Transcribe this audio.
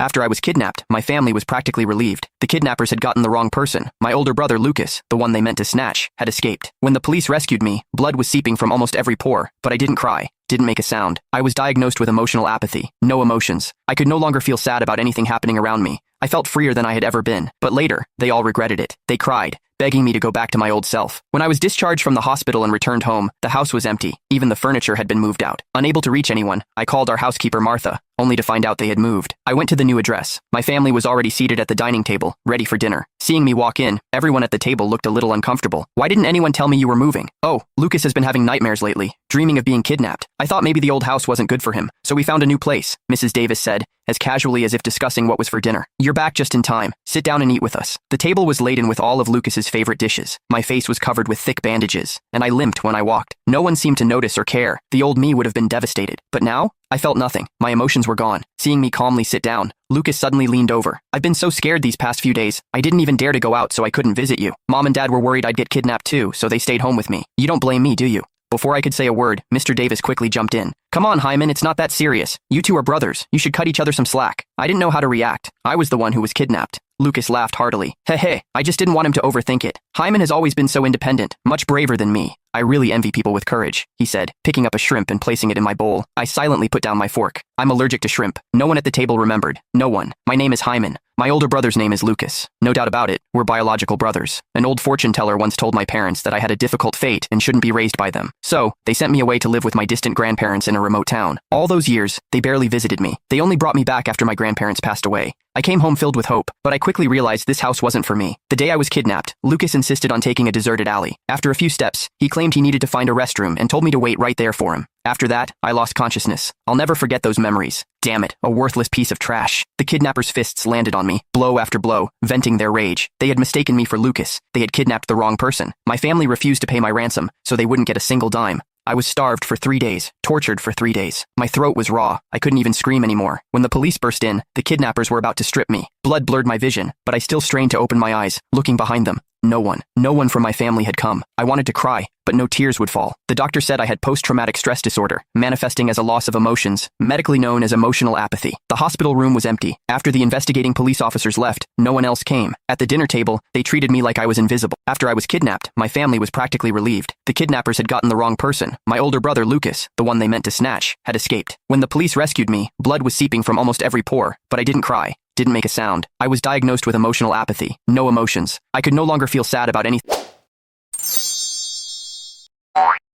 After I was kidnapped, my family was practically relieved. The kidnappers had gotten the wrong person. My older brother, Lucas, the one they meant to snatch, had escaped. When the police rescued me, blood was seeping from almost every pore, but I didn't cry. Didn't make a sound. I was diagnosed with emotional apathy. No emotions. I could no longer feel sad about anything happening around me. I felt freer than I had ever been. But later, they all regretted it. They cried, begging me to go back to my old self. When I was discharged from the hospital and returned home, the house was empty. Even the furniture had been moved out. Unable to reach anyone, I called our housekeeper Martha, only to find out they had moved. I went to the new address. My family was already seated at the dining table, ready for dinner. Seeing me walk in, everyone at the table looked a little uncomfortable. Why didn't anyone tell me you were moving? Oh, Lucas has been having nightmares lately, dreaming of being kidnapped. I thought maybe the old house wasn't good for him, so we found a new place, Mrs. Davis said, as casually as if discussing what was for dinner. You're back just in time. Sit down and eat with us. The table was laden with all of Lucas's favorite dishes. My face was covered with thick bandages, and I limped when I walked. No one seemed to notice or care. The old me would have been devastated. But now, I felt nothing. My emotions were gone. Seeing me calmly sit down, Lucas suddenly leaned over. I've been so scared these past few days, I didn't even dare to go out so I couldn't visit you. Mom and Dad were worried I'd get kidnapped too, so they stayed home with me. You don't blame me, do you? Before I could say a word, Mr. Davis quickly jumped in. Come on, Hyman, it's not that serious. You two are brothers. You should cut each other some slack. I didn't know how to react. I was the one who was kidnapped. Lucas laughed heartily. Hey, I just didn't want him to overthink it. Hyman has always been so independent, much braver than me. I really envy people with courage, he said, picking up a shrimp and placing it in my bowl. I silently put down my fork. I'm allergic to shrimp. No one at the table remembered. No one. My name is Hyman. My older brother's name is Lucas. No doubt about it, we're biological brothers. An old fortune teller once told my parents that I had a difficult fate and shouldn't be raised by them. So, they sent me away to live with my distant grandparents in a remote town. All those years, they barely visited me. They only brought me back after my grandparents passed away. I came home filled with hope, but I quickly realized this house wasn't for me. The day I was kidnapped, Lucas insisted on taking a deserted alley. After a few steps, he claimed he needed to find a restroom and told me to wait right there for him. After that, I lost consciousness. I'll never forget those memories. Damn it, a worthless piece of trash. The kidnappers' fists landed on me, blow after blow, venting their rage. They had mistaken me for Lucas. They had kidnapped the wrong person. My family refused to pay my ransom, so they wouldn't get a single dime. I was starved for 3 days, tortured for 3 days. My throat was raw. I couldn't even scream anymore. When the police burst in, the kidnappers were about to strip me. Blood blurred my vision, but I still strained to open my eyes, looking behind them. No one from my family had come. I wanted to cry, but no tears would fall. The doctor said I had post-traumatic stress disorder, manifesting as a loss of emotions, medically known as emotional apathy. The hospital room was empty. After the investigating police officers left, no one else came. At the dinner table, they treated me like I was invisible. After I was kidnapped, my family was practically relieved. The kidnappers had gotten the wrong person. My older brother, Lucas, the one they meant to snatch, had escaped. When the police rescued me, blood was seeping from almost every pore, but I didn't cry. Didn't make a sound. I was diagnosed with emotional apathy. No emotions. I could no longer feel sad about anything.